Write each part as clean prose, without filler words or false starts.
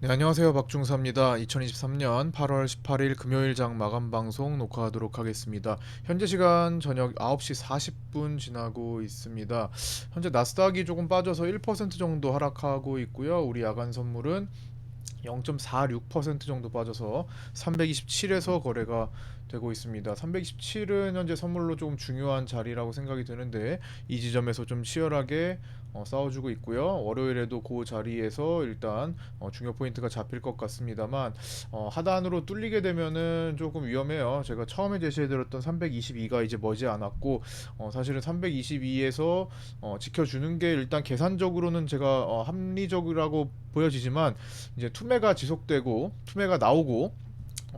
네, 안녕하세요. 박중사입니다. 2023년 8월 18일 금요일장 마감 방송 녹화하도록 하겠습니다. 현재 시간 저녁 9시 40분 지나고 있습니다. 현재 나스닥이 조금 빠져서 1% 정도 하락하고 있고요. 우리 야간 선물은 0.46% 정도 빠져서 327에서 거래가 되고 있습니다. 327은 현재 선물로 좀 중요한 자리라고 생각이 드는데 이 지점에서 좀 치열하게 싸워주고 있고요. 월요일에도 그 자리에서 일단 중요 포인트가 잡힐 것 같습니다만 하단으로 뚫리게 되면은 조금 위험해요. 제가 처음에 제시해드렸던 322가 이제 머지않았고 사실은 322에서 지켜주는 게 일단 계산적으로는 제가 합리적이라고 보여지지만 이제 투매가 지속되고 투매가 나오고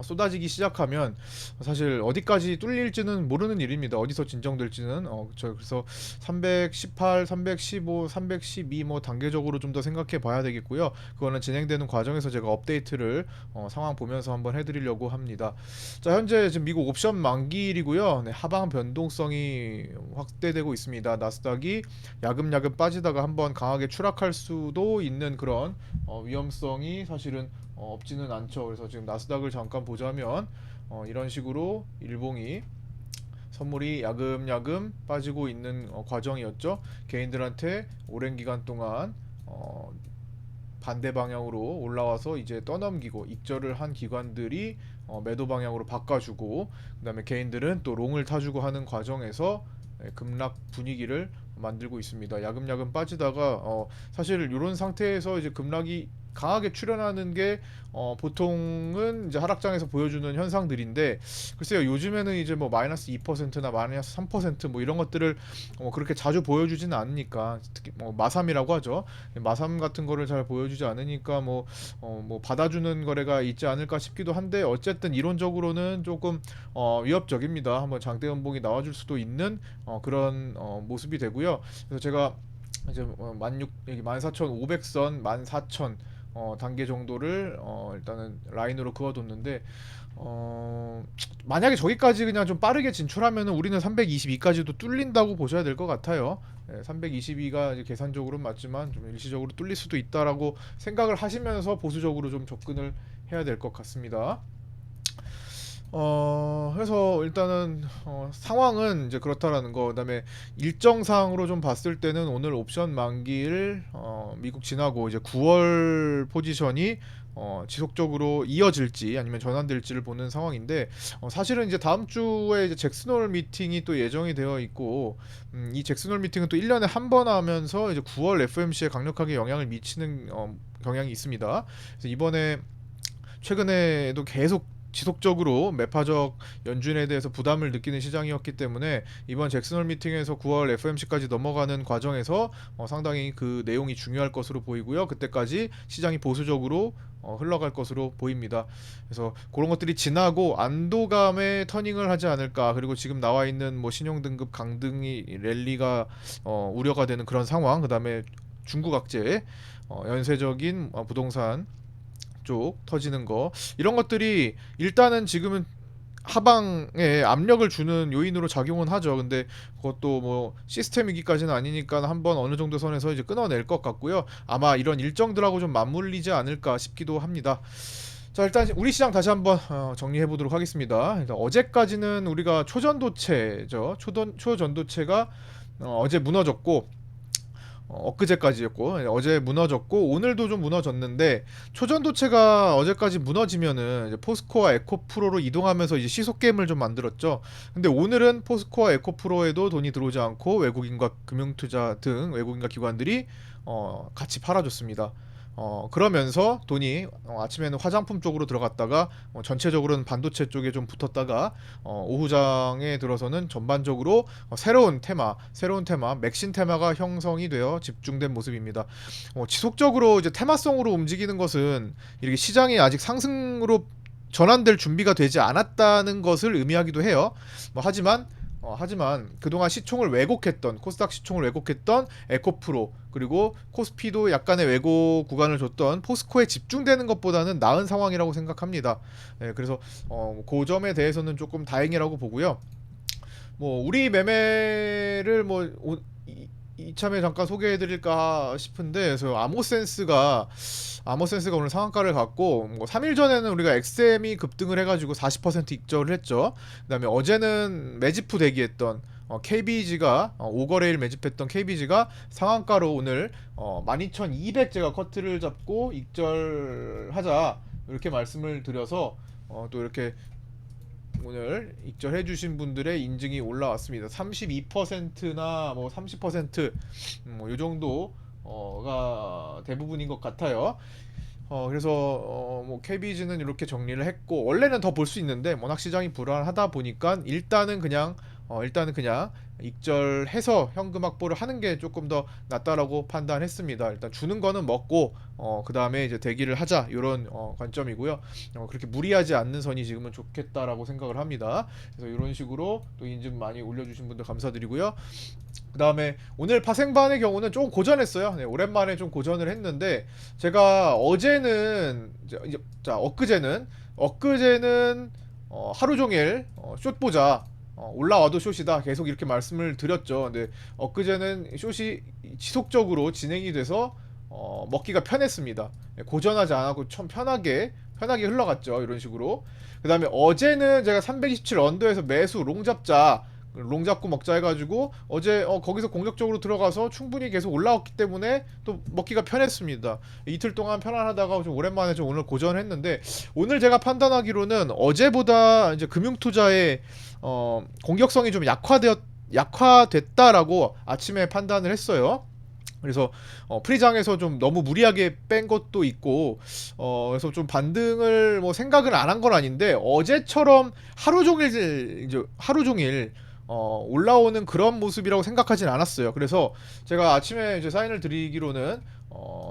쏟아지기 시작하면 사실 어디까지 뚫릴지는 모르는 일입니다. 어디서 진정될지는 그래서 318, 315, 312 뭐 단계적으로 좀 더 생각해 봐야 되겠고요. 그거는 진행되는 과정에서 제가 업데이트를 상황 보면서 한번 해드리려고 합니다. 자, 현재 지금 미국 옵션 만기일이고요. 네, 하방 변동성이 확대되고 있습니다. 나스닥이 야금야금 빠지다가 한번 강하게 추락할 수도 있는 그런 위험성이 사실은 없지는 않죠. 그래서 지금 나스닥을 잠깐 보자면 이런 식으로 일봉이 선물이 야금야금 빠지고 있는 과정이었죠. 개인들한테 오랜 기간 동안 반대 방향으로 올라와서 이제 떠넘기고 익절을 한 기관들이 매도 방향으로 바꿔주고 그다음에 개인들은 또 롱을 타주고 하는 과정에서 급락 분위기를 만들고 있습니다. 야금야금 빠지다가 사실 이런 상태에서 이제 급락이 강하게 출현하는 게 보통은 이제 하락장에서 보여주는 현상들인데 글쎄요 요즘에는 이제 뭐 마이너스 2%나 마이너스 3%뭐 이런 것들을 그렇게 자주 보여주지는 않으니까 특히 뭐 마삼이라고 하죠. 마삼 같은 거를 잘 보여주지 않으니까 뭐 받아주는 거래가 있지 않을까 싶기도 한데 어쨌든 이론적으로는 조금 위협적입니다. 한번 장대 연봉이 나와줄 수도 있는 그런 모습이 되고요. 그래서 제가 이제 14,500선, 14,000 단계 정도를 일단은 라인으로 그어뒀는데 만약에 저기까지 그냥 좀 빠르게 진출하면은 우리는 322까지도 뚫린다고 보셔야 될 것 같아요. 322가 이제 계산적으로 맞지만 좀 일시적으로 뚫릴 수도 있다라고 생각을 하시면서 보수적으로 좀 접근을 해야 될 것 같습니다. 그래서 일단은 상황은 이제 그렇다라는 거. 그다음에 일정상으로 좀 봤을 때는 오늘 옵션 만기일 미국 지나고 이제 9월 포지션이 지속적으로 이어질지 아니면 전환될지를 보는 상황인데 사실은 이제 다음 주에 이제 잭슨홀 미팅이 또 예정이 되어 있고 이 잭슨홀 미팅은 또 1년에 한 번 하면서 이제 9월 FMC에 강력하게 영향을 미치는 경향이 있습니다. 그래서 이번에 최근에도 계속 지속적으로 매파적 연준에 대해서 부담을 느끼는 시장이었기 때문에 이번 잭슨홀 미팅에서 9월 FMC까지 넘어가는 과정에서 상당히 그 내용이 중요할 것으로 보이고요. 그때까지 시장이 보수적으로 흘러갈 것으로 보입니다. 그래서 그런 것들이 지나고 안도감에 터닝을 하지 않을까. 그리고 지금 나와 있는 뭐 신용등급 강등이 랠리가 우려가 되는 그런 상황. 그다음에 중국 악재, 연쇄적인 부동산 쪽 터지는 거 이런 것들이 일단은 지금은 하방에 압력을 주는 요인으로 작용은 하죠. 근데 그것도 뭐 시스템 위기까지는 아니니까 한번 어느 정도 선에서 이제 끊어낼 것 같고요. 아마 이런 일정들하고 좀 맞물리지 않을까 싶기도 합니다. 자 일단 우리 시장 다시 한번 정리해 보도록 하겠습니다. 일단 어제까지는 우리가 초전도체죠. 초전도체가 어제 무너졌고 엊그제까지였고 어제 무너졌고 오늘도 좀 무너졌는데 초전도체가 어제까지 무너지면은 이제 포스코와 에코프로로 이동하면서 이제 시속 게임을 좀 만들었죠. 근데 오늘은 포스코와 에코프로에도 돈이 들어오지 않고 외국인과 금융투자 등 외국인과 기관들이 같이 팔아줬습니다. 그러면서 돈이 아침에는 화장품 쪽으로 들어갔다가 전체적으로는 반도체 쪽에 좀 붙었다가 오후장에 들어서는 전반적으로 새로운 테마, 맥신 테마가 형성이 되어 집중된 모습입니다. 지속적으로 이제 테마성으로 움직이는 것은 이렇게 시장이 아직 상승으로 전환될 준비가 되지 않았다는 것을 의미하기도 해요. 하지만 그동안 시총을 왜곡했던 코스닥 시총을 왜곡했던 에코프로 그리고 코스피도 약간의 왜곡 구간을 줬던 포스코에 집중되는 것보다는 나은 상황이라고 생각합니다. 그래서 그 점에 대해서는 조금 다행이라고 보고요. 뭐 우리 매매를 뭐 이참에 잠깐 소개해드릴까 싶은데, 그래서 아모센스가 오늘 상한가를 갖고, 뭐 3일 전에는 우리가 XM이 급등을 해가지고 40% 익절을 했죠. 그다음에 어제는 매집후 대기했던 KBG가 5거래일 매집했던 KBG가 상한가로 오늘 12,200 제가 커트를 잡고 익절하자 이렇게 말씀을 드려서 또 이렇게 오늘 익절해 주신 분들의 인증이 올라왔습니다. 32%나 뭐 30%뭐 요 정도가 대부분인 것 같아요. 그래서 뭐 KBG는 이렇게 정리를 했고, 원래는 더 볼 수 있는데 워낙 시장이 불안하다 보니까 일단은 그냥 익절해서 현금 확보를 하는 게 조금 더 낫다라고 판단했습니다. 일단 주는 거는 먹고 그 다음에 이제 대기를 하자 이런 관점이고요. 그렇게 무리하지 않는 선이 지금은 좋겠다라고 생각을 합니다. 그래서 이런 식으로 또 인증 많이 올려주신 분들 감사드리고요. 그 다음에 오늘 파생반의 경우는 좀 고전했어요. 네, 오랜만에 좀 고전을 했는데, 제가 어제는 엊그제는 하루 종일 숏 보자, 올라와도 숏이다 계속 이렇게 말씀을 드렸죠. 근데 엊그제는 숏이 지속적으로 진행이 돼서 먹기가 편했습니다. 네, 고전하지 않고 참 편하게 흘러갔죠. 이런 식으로. 그 다음에 어제는 제가 327 언더에서 매수 롱 잡고 먹자 해가지고 어제 거기서 공격적으로 들어가서 충분히 계속 올라왔기 때문에 또 먹기가 편했습니다. 이틀 동안 편안하다가 좀 오랜만에 좀 오늘 고전했는데, 오늘 제가 판단하기로는 어제보다 이제 금융투자의 공격성이 좀 약화됐다라고 아침에 판단을 했어요. 그래서 프리장에서 좀 너무 무리하게 뺀 것도 있고, 그래서 좀 반등을 뭐 생각을 안 한 건 아닌데, 어제처럼 하루 종일 올라오는 그런 모습이라고 생각하진 않았어요. 그래서 제가 아침에 이제 사인을 드리기로는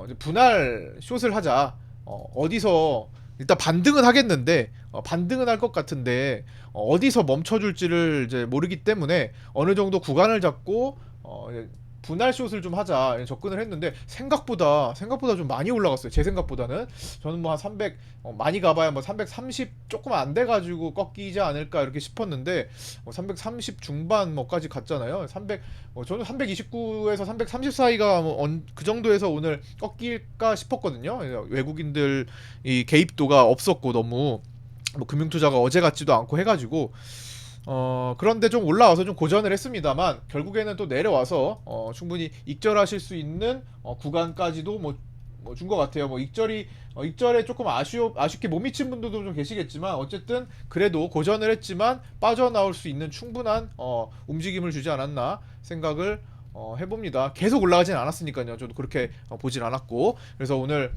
이제 분할 숏을 하자. 어디서 일단 반등은 하겠는데, 반등은 할 것 같은데 어디서 멈춰줄지를 이제 모르기 때문에 어느 정도 구간을 잡고 이제 분할 숏을 좀 하자 접근을 했는데, 생각보다 좀 많이 올라갔어요. 제 생각보다는. 저는 뭐 한 300, 많이 가봐야 뭐 330 조금 안 돼가지고 꺾이지 않을까 이렇게 싶었는데, 330 중반 뭐까지 갔잖아요. 저는 329에서 330 사이가 그 정도에서 오늘 꺾일까 싶었거든요. 외국인들 이 개입도가 없었고, 너무 뭐 금융투자가 어제 같지도 않고 해가지고, 그런데 좀 올라와서 좀 고전을 했습니다만, 결국에는 또 내려와서 충분히 익절하실 수 있는 구간까지도 뭐 준 것 같아요. 뭐 익절에 조금 아쉽게 못 미친 분들도 좀 계시겠지만, 어쨌든 그래도 고전을 했지만 빠져나올 수 있는 충분한 움직임을 주지 않았나 생각을 해봅니다. 계속 올라가진 않았으니까요. 저도 그렇게 보진 않았고. 그래서 오늘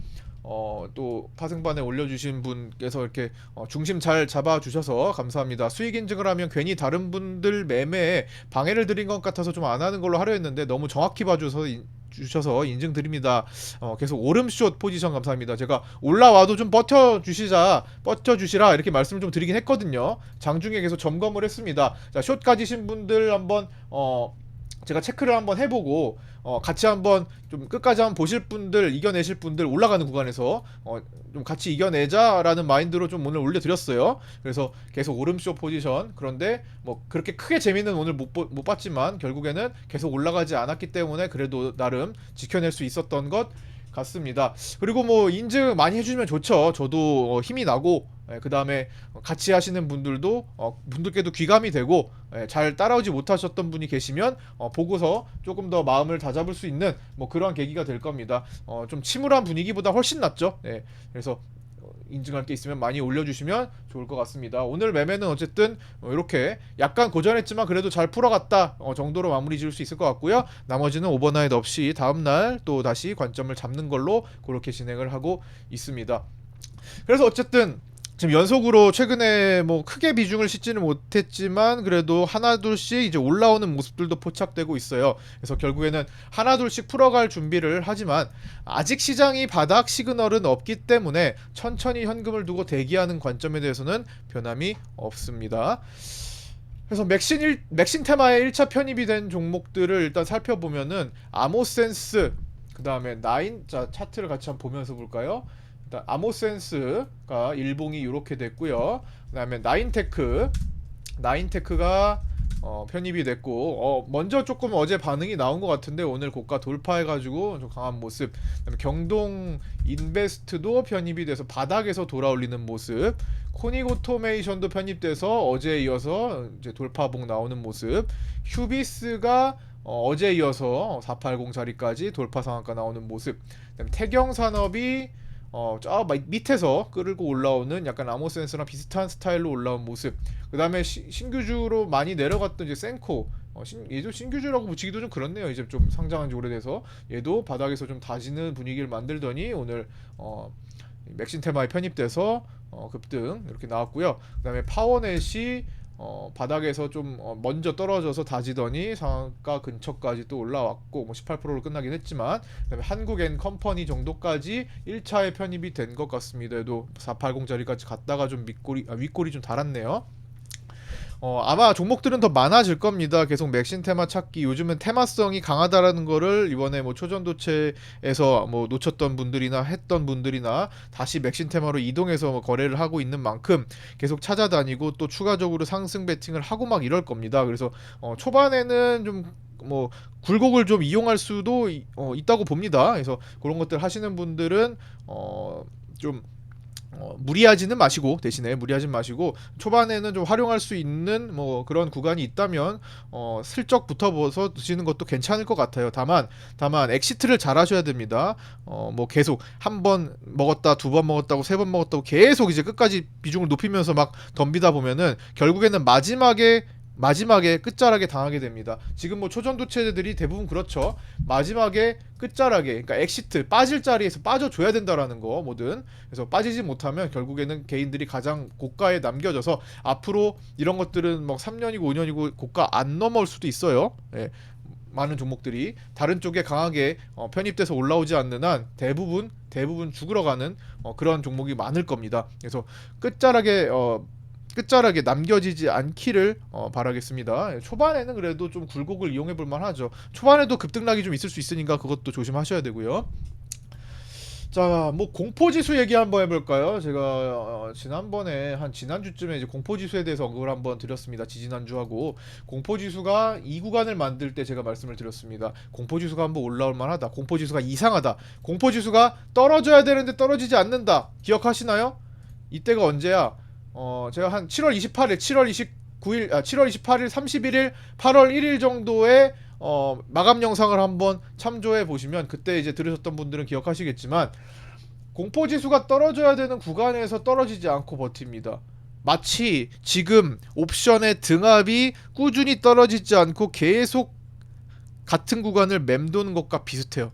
또 파생반에 올려주신 분께서 이렇게 중심 잘 잡아주셔서 감사합니다. 수익 인증을 하면 괜히 다른 분들 매매에 방해를 드린 것 같아서 좀 안 하는 걸로 하려 했는데, 너무 정확히 봐주셔서 인증 드립니다. 계속 오름숏 포지션 감사합니다. 제가 올라와도 좀 버텨주시라 이렇게 말씀을 좀 드리긴 했거든요. 장중에 계속 점검을 했습니다. 자, 숏 가지신 분들 한번 제가 체크를 한번 해보고 같이 한번 좀 끝까지 한번 보실 분들, 이겨내실 분들, 올라가는 구간에서 좀 같이 이겨내자라는 마인드로 좀 오늘 올려드렸어요. 그래서 계속 오름쇼 포지션. 그런데 뭐 그렇게 크게 재미는 오늘 못 봤지만 결국에는 계속 올라가지 않았기 때문에 그래도 나름 지켜낼 수 있었던 것 같습니다. 그리고 뭐 인증 많이 해주면 좋죠. 저도 힘이 나고, 그 다음에 같이 하시는 분들께도 귀감이 되고, 잘 따라오지 못하셨던 분이 계시면 보고서 조금 더 마음을 다잡을 수 있는 뭐 그런 계기가 될 겁니다. 좀 침울한 분위기보다 훨씬 낫죠. 그래서 인증할 게 있으면 많이 올려주시면 좋을 것 같습니다. 오늘 매매는 어쨌든 이렇게 약간 고전했지만 그래도 잘 풀어갔다 정도로 마무리 지을 수 있을 것 같고요. 나머지는 오버나잇 없이 다음날 또 다시 관점을 잡는 걸로 그렇게 진행을 하고 있습니다. 그래서 어쨌든 지금 연속으로 최근에 뭐 크게 비중을 싣지는 못했지만 그래도 하나둘씩 이제 올라오는 모습들도 포착되고 있어요. 그래서 결국에는 하나둘씩 풀어갈 준비를 하지만, 아직 시장이 바닥 시그널은 없기 때문에 천천히 현금을 두고 대기하는 관점에 대해서는 변함이 없습니다. 그래서 맥신 테마에 1차 편입이 된 종목들을 일단 살펴보면은 아모센스, 그 다음에 나인, 자 차트를 같이 한번 보면서 볼까요? 일단 아모센스가 일봉이 이렇게 됐고요. 그 다음에 나인테크가 편입이 됐고 먼저 조금 어제 반응이 나온 것 같은데 오늘 고가 돌파해가지고 좀 강한 모습. 그다음에 경동 인베스트도 편입이 돼서 바닥에서 돌아올리는 모습. 코닉 오토메이션도 편입돼서 어제에 이어서 이제 돌파봉 나오는 모습. 휴비스가 어제 이어서 480 자리까지 돌파 상한가 나오는 모습. 그다음에 태경산업이 저 밑에서 끌고 올라오는 약간 아모센스랑 비슷한 스타일로 올라온 모습. 그 다음에 신규주로 많이 내려갔던 이제 센코. 얘도 신규주라고 붙이기도 좀 그렇네요. 이제 좀 상장한 지 오래돼서 얘도 바닥에서 좀 다지는 분위기를 만들더니 오늘 맥신테마에 편입돼서 급등 이렇게 나왔고요. 그 다음에 파워넷이 바닥에서 좀 먼저 떨어져서 다지더니 상한가 근처까지 또 올라왔고 18%로 끝나긴 했지만, 그다음에 한국엔 컴퍼니 정도까지 1차에 편입이 된 것 같습니다. 얘도 480 자리까지 갔다가 좀 윗골이 좀 달았네요. 아마 종목들은 더 많아질 겁니다. 계속 맥신 테마 찾기. 요즘은 테마성이 강하다라는 거를 이번에 뭐 초전도체에서 뭐 놓쳤던 분들이나 했던 분들이나 다시 맥신 테마로 이동해서 뭐 거래를 하고 있는 만큼 계속 찾아다니고 또 추가적으로 상승 베팅을 하고 막 이럴 겁니다. 그래서 초반에는 좀 뭐 굴곡을 좀 이용할 수도 있다고 봅니다. 그래서 그런 것들 하시는 분들은 좀 무리하지는 마시고, 대신에 무리하지 마시고 초반에는 좀 활용할 수 있는 뭐 그런 구간이 있다면 슬쩍 붙어서 드시는 것도 괜찮을 것 같아요. 다만 엑시트를 잘 하셔야 됩니다. 뭐 계속 한 번 먹었다, 두 번 먹었다고, 세 번 먹었다고 계속 이제 끝까지 비중을 높이면서 막 덤비다 보면은 결국에는 마지막에 끝자락에 당하게 됩니다. 지금 뭐 초전도체들이 대부분 그렇죠. 마지막에 끝자락에, 그러니까 엑시트 빠질 자리에서 빠져줘야 된다라는 거 뭐든. 그래서 빠지지 못하면 결국에는 개인들이 가장 고가에 남겨져서 앞으로 이런 것들은 뭐 3년이고 5년이고 고가 안 넘어올 수도 있어요. 예. 많은 종목들이 다른 쪽에 강하게 편입돼서 올라오지 않는 한 대부분 죽으러 가는 그런 종목이 많을 겁니다. 그래서 끝자락에 남겨지지 않기를 바라겠습니다. 초반에는 그래도 좀 굴곡을 이용해 볼 만하죠. 초반에도 급등락이 좀 있을 수 있으니까 그것도 조심하셔야 되고요. 자, 뭐 공포지수 얘기 한번 해볼까요? 제가 지난번에 한 지난주쯤에 이제 공포지수에 대해서 언급을 한번 드렸습니다. 지지난주하고 공포지수가 이 구간을 만들 때 제가 말씀을 드렸습니다. 공포지수가 한번 올라올 만하다. 공포지수가 이상하다. 공포지수가 떨어져야 되는데 떨어지지 않는다. 기억하시나요? 이때가 언제야? 제가 한 7월 28일, 7월 29일, 7월 28일, 31일, 8월 1일 정도에 마감 영상을 한번 참조해 보시면 그때 이제 들으셨던 분들은 기억하시겠지만 공포지수가 떨어져야 되는 구간에서 떨어지지 않고 버팁니다. 마치 지금 옵션의 등합이 꾸준히 떨어지지 않고 계속 같은 구간을 맴도는 것과 비슷해요.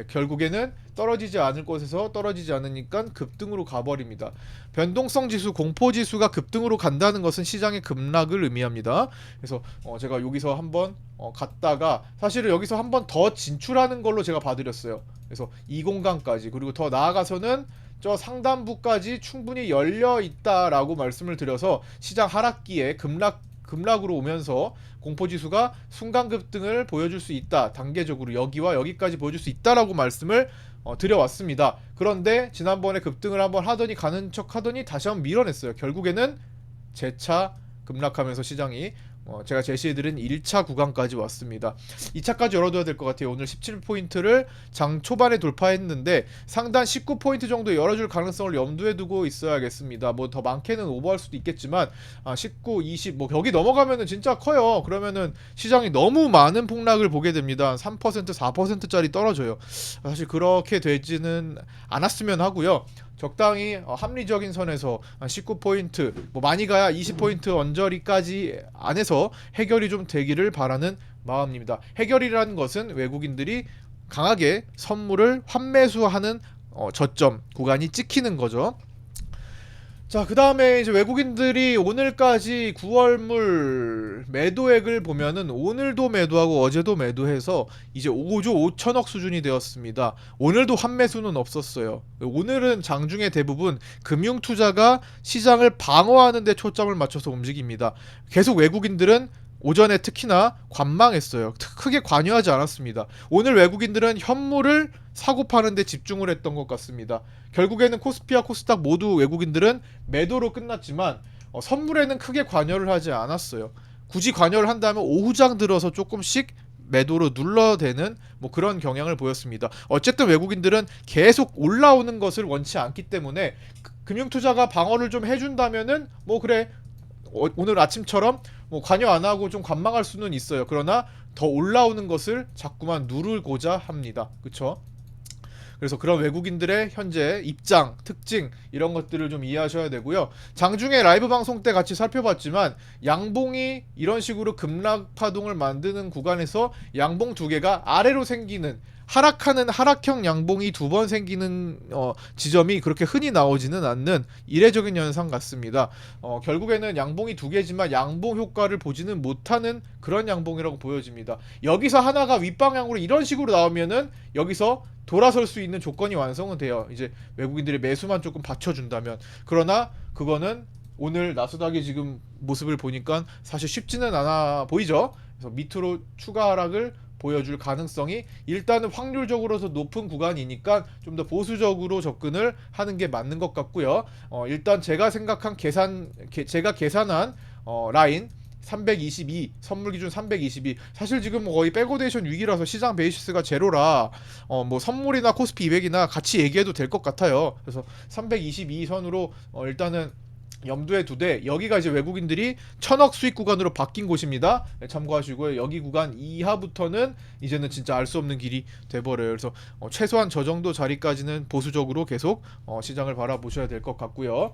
결국에는 떨어지지 않을 곳에서 떨어지지 않으니까 급등으로 가버립니다. 변동성 지수, 공포 지수가 급등으로 간다는 것은 시장의 급락을 의미합니다. 그래서 제가 여기서 한번 갔다가 사실은 여기서 한번 더 진출하는 걸로 제가 봐드렸어요. 그래서 이 공간까지, 그리고 더 나아가서는 저 상단부까지 충분히 열려 있다라고 말씀을 드려서 시장 하락기에 급락으로 오면서 공포지수가 순간 급등을 보여줄 수 있다. 단계적으로 여기와 여기까지 보여줄 수 있다라고 말씀을 드려왔습니다. 그런데 지난번에 급등을 한번 하더니 가는 척 하더니 다시 한번 밀어냈어요. 결국에는 재차 급락하면서 시장이 제가 제시해드린 1차 구간까지 왔습니다. 2차까지 열어둬야 될 것 같아요. 오늘 17포인트를 장 초반에 돌파했는데 상단 19포인트 정도 열어줄 가능성을 염두에 두고 있어야겠습니다. 뭐 더 많게는 오버할 수도 있겠지만 19, 20, 뭐 여기 넘어가면은 진짜 커요. 그러면은 시장이 너무 많은 폭락을 보게 됩니다. 3%, 4%짜리 떨어져요. 사실 그렇게 되지는 않았으면 하고요. 적당히 합리적인 선에서 19포인트, 뭐 많이 가야 20포인트 언저리까지 안에서 해결이 좀 되기를 바라는 마음입니다. 해결이라는 것은 외국인들이 강하게 선물을 환매수하는 저점 구간이 찍히는 거죠. 자, 그 다음에 이제 외국인들이 오늘까지 9월물 매도액을 보면은 오늘도 매도하고 어제도 매도해서 이제 5조 5천억 수준이 되었습니다. 오늘도 환매수는 없었어요. 오늘은 장중에 대부분 금융투자가 시장을 방어하는 데 초점을 맞춰서 움직입니다. 계속 외국인들은 오전에 특히나 관망했어요. 크게 관여하지 않았습니다. 오늘 외국인들은 현물을 사고 파는 데 집중을 했던 것 같습니다. 결국에는 코스피와 코스닥 모두 외국인들은 매도로 끝났지만 선물에는 크게 관여를 하지 않았어요. 굳이 관여를 한다면 오후장 들어서 조금씩 매도로 눌러대는 뭐 그런 경향을 보였습니다. 어쨌든 외국인들은 계속 올라오는 것을 원치 않기 때문에 금융투자가 방어를 좀 해준다면은 뭐 그래, 오늘 아침처럼 뭐 관여 안 하고 좀 관망할 수는 있어요. 그러나 더 올라오는 것을 자꾸만 누르고자 합니다. 그쵸? 그래서 그런 외국인들의 현재 입장, 특징 이런 것들을 좀 이해하셔야 되고요. 장중에 라이브 방송 때 같이 살펴봤지만 양봉이 이런 식으로 급락 파동을 만드는 구간에서 양봉 두 개가 아래로 생기는, 하락하는 하락형 양봉이 두 번 생기는 지점이 그렇게 흔히 나오지는 않는 이례적인 현상 같습니다. 결국에는 양봉이 두 개지만 양봉 효과를 보지는 못하는 그런 양봉이라고 보여집니다. 여기서 하나가 윗방향으로 이런 식으로 나오면은 여기서 돌아설 수 있는 조건이 완성은 돼요. 이제 외국인들의 매수만 조금 받쳐준다면. 그러나 그거는 오늘 나스닥의 지금 모습을 보니까 사실 쉽지는 않아 보이죠. 그래서 밑으로 추가 하락을 보여줄 가능성이 일단은 확률적으로서 높은 구간이니까 좀 더 보수적으로 접근을 하는 게 맞는 것 같고요. 일단 제가 생각한 제가 계산한 라인 322, 선물 기준 322. 사실 지금 거의 백오데이션 위기라서 시장 베이시스가 제로라 뭐 선물이나 코스피 200이나 같이 얘기해도 될 것 같아요. 그래서 322 선으로 일단은 염두에 두되, 여기가 이제 외국인들이 천억 수익 구간으로 바뀐 곳입니다. 네, 참고하시고요. 여기 구간 이하부터는 이제는 진짜 알 수 없는 길이 돼버려요. 그래서 최소한 저 정도 자리까지는 보수적으로 계속 시장을 바라보셔야 될 것 같고요.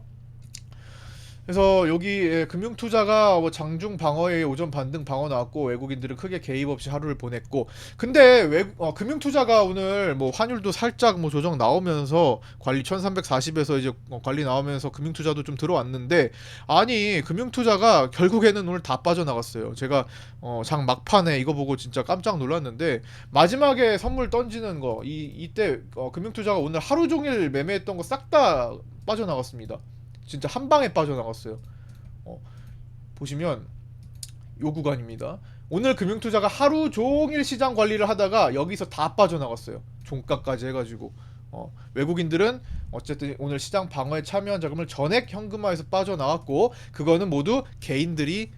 그래서 여기 금융투자가 뭐 장중 방어에 오전 반등 방어 나왔고, 외국인들은 크게 개입 없이 하루를 보냈고, 근데 금융투자가 오늘 뭐 환율도 살짝 뭐 조정 나오면서 관리 1340에서 이제 관리 나오면서 금융투자도 좀 들어왔는데, 아니 금융투자가 결국에는 오늘 다 빠져나갔어요. 제가 장 막판에 이거 보고 진짜 깜짝 놀랐는데, 마지막에 선물 던지는 거 이때 금융투자가 오늘 하루 종일 매매했던 거 싹 다 빠져나갔습니다. 진짜 한 방에 빠져나갔어요. 보시면 요 구간입니다. 오늘 금융투자가 하루 종일 시장 관리를 하다가 여기서 다 빠져나갔어요. 종가까지 해가지고 외국인들은 어쨌든 오늘 시장 방어에 참여한 자금을 전액 현금화해서 빠져나왔고, 그거는 모두 개인들이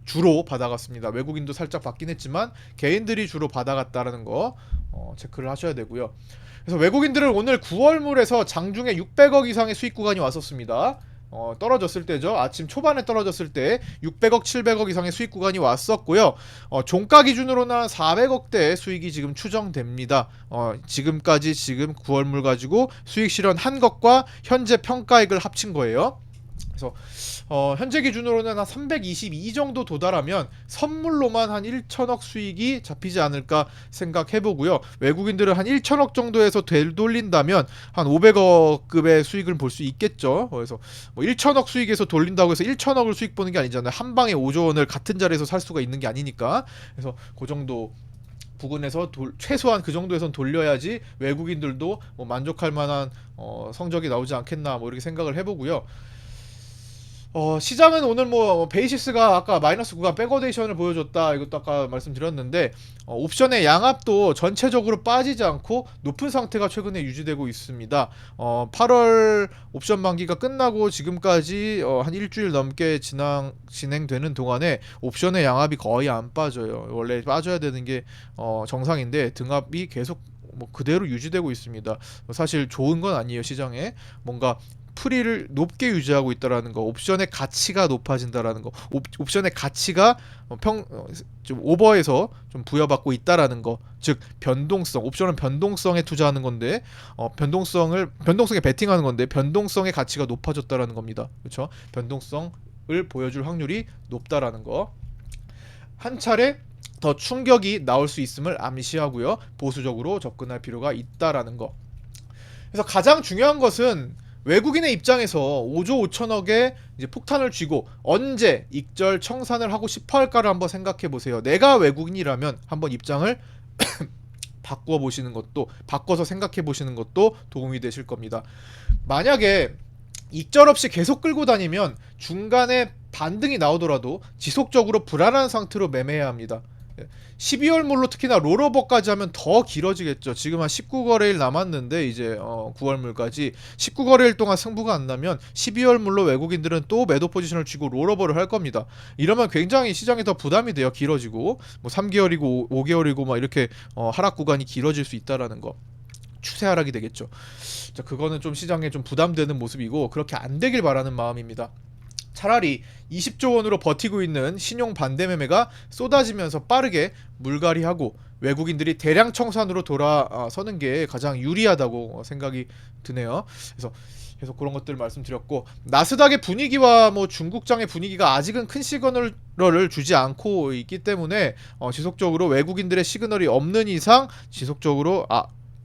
주로 받아갔습니다. 외국인도 살짝 받긴 했지만 개인들이 주로 받아갔다라는 거 체크를 하셔야 되고요. 그래서 외국인들은 오늘 9월물에서 장중에 600억 이상의 수익 구간이 왔었습니다. 떨어졌을 때죠. 아침 초반에 떨어졌을 때 600억, 700억 이상의 수익 구간이 왔었고요. 종가 기준으로는 400억대 수익이 지금 추정됩니다. 지금까지 지금 9월물 가지고 수익 실현한 것과 현재 평가액을 합친 거예요. 그래서 현재 기준으로는 한 322 정도 도달하면 선물로만 한 1천억 수익이 잡히지 않을까 생각해보고요. 외국인들은 한 1천억 정도에서 되돌린다면 한 500억급의 수익을 볼 수 있겠죠. 그래서 뭐 1천억 수익에서 돌린다고 해서 1천억을 수익 보는 게 아니잖아요. 한 방에 5조 원을 같은 자리에서 살 수가 있는 게 아니니까. 그래서 그 정도 부근에서 최소한 그 정도에선 돌려야지 외국인들도 뭐 만족할 만한 성적이 나오지 않겠나 뭐 이렇게 생각을 해보고요. 시장은 오늘 뭐 베이시스가 아까 마이너스 구간 백어데이션을 보여줬다, 이것도 아까 말씀드렸는데, 옵션의 양압도 전체적으로 빠지지 않고 높은 상태가 최근에 유지되고 있습니다. 8월 옵션 만기가 끝나고 지금까지 한 일주일 넘게 진행되는 동안에 옵션의 양압이 거의 안 빠져요. 원래 빠져야 되는 게 정상인데 등압이 계속 뭐 그대로 유지되고 있습니다. 사실 좋은 건 아니에요. 시장에 뭔가 프리를 높게 유지하고 있다라는 거, 옵션의 가치가 높아진다라는 거, 옵션의 가치가 좀 오버해서 좀 부여받고 있다라는 거, 즉 변동성, 옵션은 변동성에 투자하는 건데 변동성에 베팅하는 건데 변동성의 가치가 높아졌다라는 겁니다. 그렇죠? 변동성을 보여줄 확률이 높다라는 거. 한 차례 더 충격이 나올 수 있음을 암시하고요. 보수적으로 접근할 필요가 있다라는 거. 그래서 가장 중요한 것은 외국인의 입장에서 5조 5천억의 이제 폭탄을 쥐고 언제 익절 청산을 하고 싶어 할까를 한번 생각해 보세요. 내가 외국인이라면 한번 입장을 바꿔서 생각해 보시는 것도 도움이 되실 겁니다. 만약에 익절 없이 계속 끌고 다니면 중간에 반등이 나오더라도 지속적으로 불안한 상태로 매매해야 합니다. 12월물로 특히나 롤오버까지 하면 더 길어지겠죠. 지금 한 19거래일 남았는데 이제 9월물까지 19거래일 동안 승부가 안 나면 12월물로 외국인들은 또 매도 포지션을 쥐고 롤오버를 할 겁니다. 이러면 굉장히 시장이 더 부담이 돼요. 길어지고 뭐 3개월이고 5개월이고 막 이렇게 하락 구간이 길어질 수 있다라는 거. 추세 하락이 되겠죠. 자, 그거는 좀 시장에 좀 부담되는 모습이고 그렇게 안 되길 바라는 마음입니다. 차라리 20조 원으로 버티고 있는 신용 반대 매매가 쏟아지면서 빠르게 물갈이하고 외국인들이 대량 청산으로 돌아서는 게 가장 유리하다고 생각이 드네요. 그래서 계속 그런 것들을 말씀드렸고 나스닥의 분위기와 뭐 중국장의 분위기가 아직은 큰 시그널을 주지 않고 있기 때문에 지속적으로 외국인들의 시그널이 없는 이상 지속적으로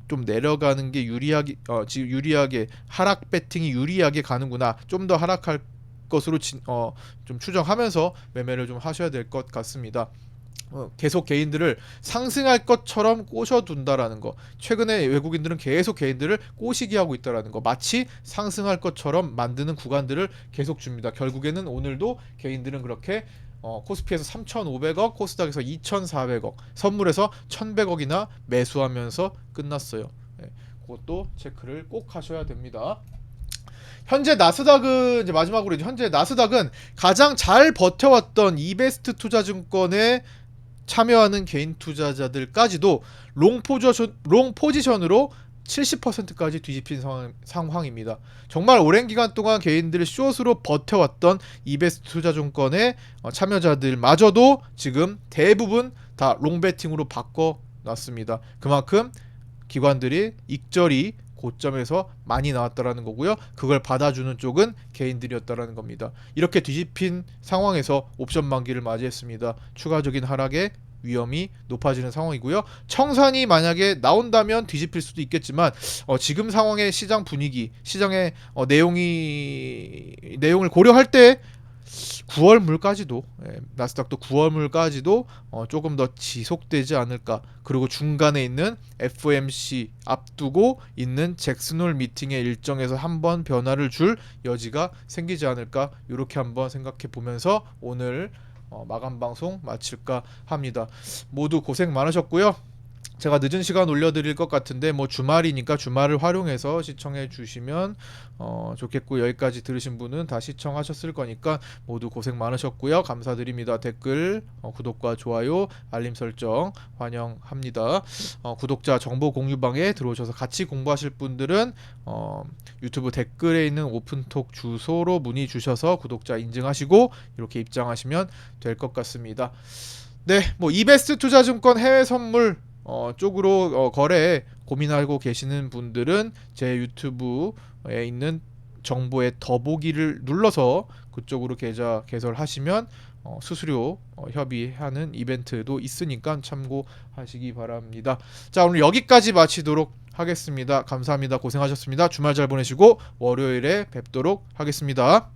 좀 내려가는 게 유리하게 하락 배팅이 유리하게 가는구나. 좀 더 하락할 것으로 좀 추정하면서 매매를 좀 하셔야 될 것 같습니다. 계속 개인들을 상승할 것처럼 꼬셔둔다라는 거. 최근에 외국인들은 계속 개인들을 꼬시게 하고 있다라는 거. 마치 상승할 것처럼 만드는 구간들을 계속 줍니다. 결국에는 오늘도 개인들은 그렇게 코스피에서 3,500억, 코스닥에서 2,400억, 선물에서 1,100억이나 매수하면서 끝났어요. 그것도 체크를 꼭 하셔야 됩니다. 현재 나스닥은 이제 마지막으로 현재 나스닥은 가장 잘 버텨왔던 이베스트 투자증권에 참여하는 개인 투자자들까지도 롱 포지션으로 70%까지 뒤집힌 상황입니다. 정말 오랜 기간 동안 개인들을 숏으로 버텨왔던 이베스트 투자증권의 참여자들마저도 지금 대부분 다 롱베팅으로 바꿔놨습니다. 그만큼 기관들이 익절이 고점에서 많이 나왔다라는 거고요. 그걸 받아주는 쪽은 개인들이었다라는 겁니다. 이렇게 뒤집힌 상황에서 옵션 만기를 맞이했습니다. 추가적인 하락의 위험이 높아지는 상황이고요. 청산이 만약에 나온다면 뒤집힐 수도 있겠지만 지금 상황의 시장 분위기, 시장의 내용을 고려할 때 9월물까지도 나스닥도 9월물까지도 조금 더 지속되지 않을까. 그리고 중간에 있는 FOMC 앞두고 있는 잭슨홀 미팅의 일정에서 한번 변화를 줄 여지가 생기지 않을까. 이렇게 한번 생각해 보면서 오늘 마감 방송 마칠까 합니다. 모두 고생 많으셨고요. 제가 늦은 시간 올려드릴 것 같은데 뭐 주말이니까 주말을 활용해서 시청해 주시면 좋겠고, 여기까지 들으신 분은 다 시청하셨을 거니까 모두 고생 많으셨고요. 감사드립니다. 댓글, 구독과 좋아요, 알림 설정 환영합니다. 구독자 정보 공유방에 들어오셔서 같이 공부하실 분들은 유튜브 댓글에 있는 오픈톡 주소로 문의 주셔서 구독자 인증하시고 이렇게 입장하시면 될 것 같습니다. 네, 뭐 이베스트 투자증권 해외 선물 쪽으로 거래 고민하고 계시는 분들은 제 유튜브에 있는 정보의 더보기를 눌러서 그쪽으로 계좌 개설하시면 수수료 협의하는 이벤트도 있으니까 참고하시기 바랍니다. 자, 오늘 여기까지 마치도록 하겠습니다. 감사합니다. 고생하셨습니다. 주말 잘 보내시고 월요일에 뵙도록 하겠습니다.